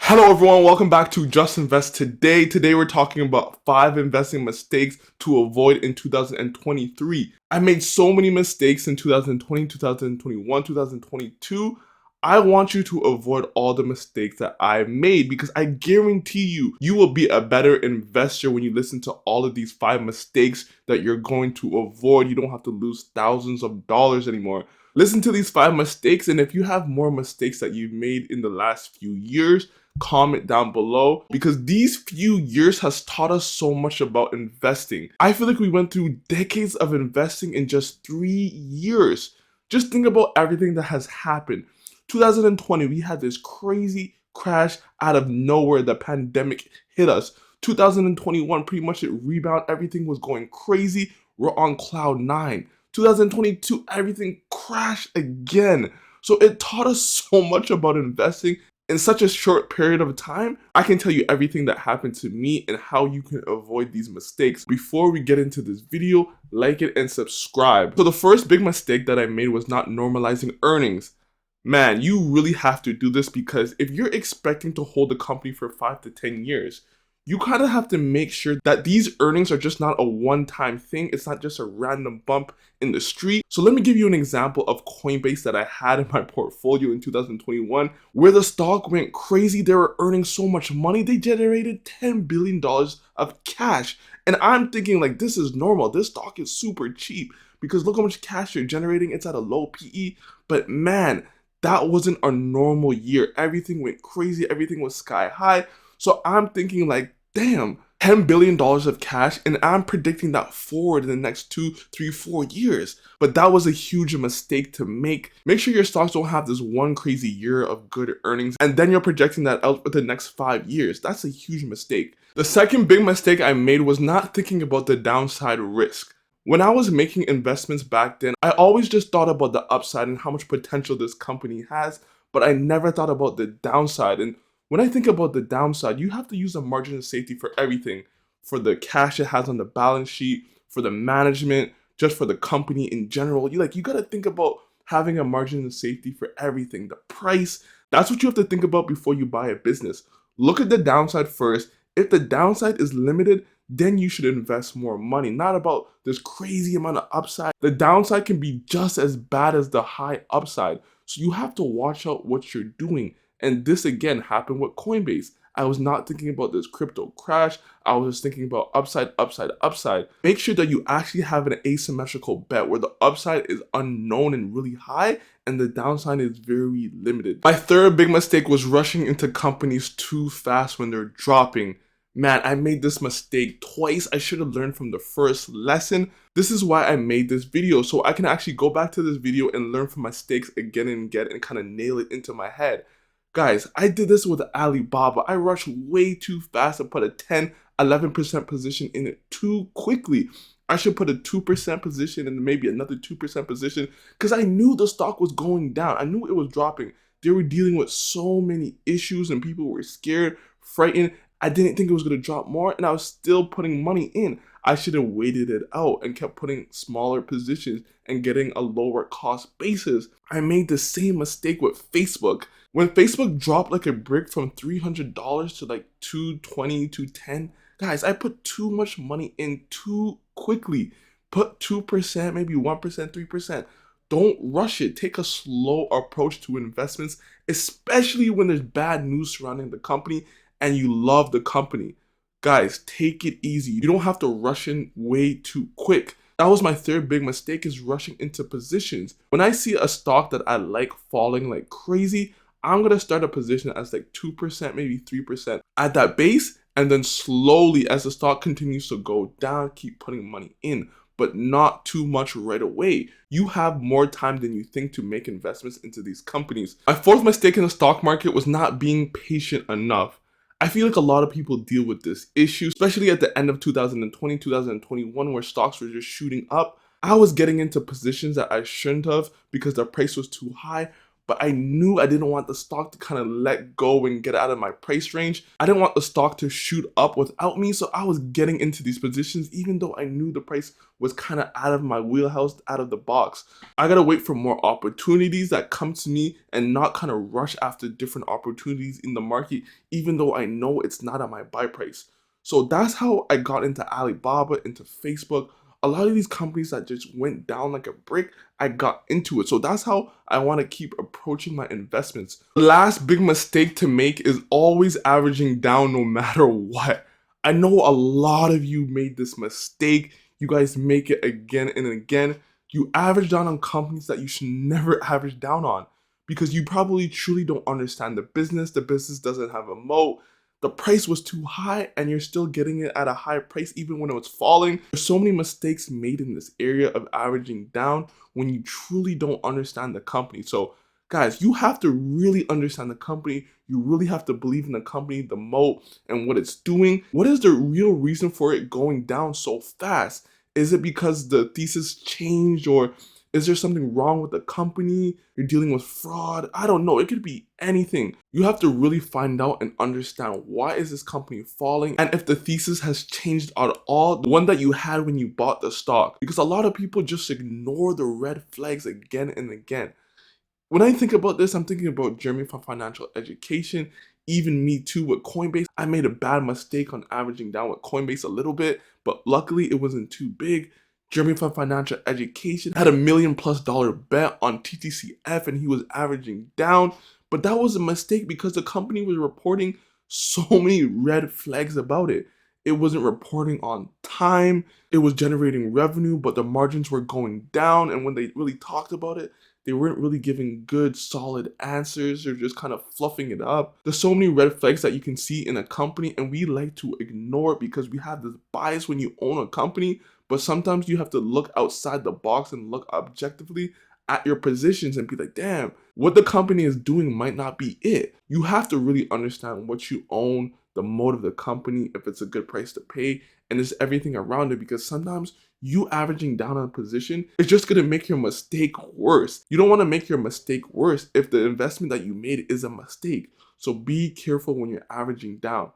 Hello everyone, welcome back to Just Invest Today. Today we're talking about 5 investing mistakes to avoid in 2023. I made so many mistakes in 2020, 2021, 2022. I want you to avoid all the mistakes that I made because I guarantee you will be a better investor when you listen to all of these 5 mistakes that you're going to avoid. You don't have to lose thousands of dollars anymore. Listen to these 5 mistakes, and if you have more mistakes that you've made in the last few years, comment down below because these few years has taught us so much about investing. I feel like we went through decades of investing in just 3 years. Just think about everything that has happened. 2020, we had this crazy crash out of nowhere. The pandemic hit us. 2021, pretty much it rebound. Everything was going crazy. We're on cloud 9. 2022, everything crashed again. So it taught us so much about investing in such a short period of time. I can tell you everything that happened to me and how you can avoid these mistakes. Before we get into this video, like it and subscribe. So the first big mistake that I made was not normalizing earnings. Man, you really have to do this because if you're expecting to hold a company for 5 to 10 years, you kind of have to make sure that these earnings are just not a one-time thing. It's not just a random bump in the street. So let me give you an example of Coinbase that I had in my portfolio in 2021, where the stock went crazy. They were earning so much money. They generated $10 billion of cash. And I'm thinking like, this is normal. This stock is super cheap because look how much cash you're generating. It's at a low PE. But man, that wasn't a normal year. Everything went crazy. Everything was sky high. So I'm thinking like, damn, $10 billion of cash, and I'm predicting that forward in the next 2, 3, 4 years. But that was a huge mistake to make. Make sure your stocks don't have this one crazy year of good earnings, and then you're projecting that out for the next 5 years. That's a huge mistake. The second big mistake I made was not thinking about the downside risk. When I was making investments back then, I always just thought about the upside and how much potential this company has, but I never thought about the downside. And when I think about the downside, you have to use a margin of safety for everything, for the cash it has on the balance sheet, for the management, just for the company in general. You got to think about having a margin of safety for everything. The price, that's what you have to think about before you buy a business. Look at the downside first. If the downside is limited, then you should invest more money, not about this crazy amount of upside. The downside can be just as bad as the high upside. So you have to watch out what you're doing. And this again happened with Coinbase. I was not thinking about this crypto crash. I was just thinking about upside, upside, upside. Make sure that you actually have an asymmetrical bet where the upside is unknown and really high and the downside is very limited. My third big mistake was rushing into companies too fast when they're dropping. Man, I made this mistake twice. I should have learned from the first lesson. This is why I made this video, so I can actually go back to this video and learn from my mistakes again and again and kind of nail it into my head. Guys, I did this with Alibaba. I rushed way too fast and put a 10, 11% position in it too quickly. I should put a 2% position and maybe another 2% position because I knew the stock was going down. I knew it was dropping. They were dealing with so many issues and people were scared, frightened. I didn't think it was going to drop more and I was still putting money in. I should have waited it out and kept putting smaller positions and getting a lower cost basis. I made the same mistake with Facebook. When Facebook dropped like a brick from $300 to like $220, $210, guys, I put too much money in too quickly. Put 2%, maybe 1%, 3%. Don't rush it. Take a slow approach to investments, especially when there's bad news surrounding the company and you love the company. Guys, take it easy. You don't have to rush in way too quick. That was my third big mistake, is rushing into positions. When I see a stock that I like falling like crazy, I'm going to start a position as like 2%, maybe 3% at that base. And then slowly as the stock continues to go down, keep putting money in, but not too much right away. You have more time than you think to make investments into these companies. My fourth mistake in the stock market was not being patient enough. I feel like a lot of people deal with this issue, especially at the end of 2020, 2021, where stocks were just shooting up. I was getting into positions that I shouldn't have because the price was too high, but I knew I didn't want the stock to kind of let go and get out of my price range. I didn't want the stock to shoot up without me, so I was getting into these positions even though I knew the price was kind of out of my wheelhouse, out of the box. I gotta wait for more opportunities that come to me and not kind of rush after different opportunities in the market, even though I know it's not at my buy price. So that's how I got into Alibaba, into Facebook. A lot of these companies that just went down like a brick, I got into it. So that's how I want to keep approaching my investments. The last big mistake to make is always averaging down no matter what. I know a lot of you made this mistake. You guys make it again and again. You average down on companies that you should never average down on because you probably truly don't understand the business. The business doesn't have a moat. The price was too high and you're still getting it at a high price even when it was falling. There's so many mistakes made in this area of averaging down when you truly don't understand the company. So guys, you have to really understand the company. You really have to believe in the company, the moat, and what it's doing. What is the real reason for it going down so fast? Is it because the thesis changed, or is there something wrong with the company? You're dealing with fraud? I don't know. It could be anything. You have to really find out and understand, why is this company falling? And if the thesis has changed at all, the one that you had when you bought the stock. Because a lot of people just ignore the red flags again and again. When I think about this, I'm thinking about Jeremy from Financial Education, even me too with Coinbase. I made a bad mistake on averaging down with Coinbase a little bit, but luckily it wasn't too big. Jeremy from Financial Education had $1 million+ bet on TTCF and he was averaging down, but that was a mistake because the company was reporting so many red flags about it. It wasn't reporting on time, it was generating revenue, but the margins were going down, and when they really talked about it, they weren't really giving good, solid answers. They're just kind of fluffing it up. There's so many red flags that you can see in a company, and we like to ignore it because we have this bias when you own a company. But sometimes you have to look outside the box and look objectively at your positions and be like, damn, what the company is doing might not be it. You have to really understand what you own, the mode of the company, if it's a good price to pay, and there's everything around it, because sometimes you averaging down on a position is just going to make your mistake worse. You don't want to make your mistake worse if the investment that you made is a mistake. So be careful when you're averaging down.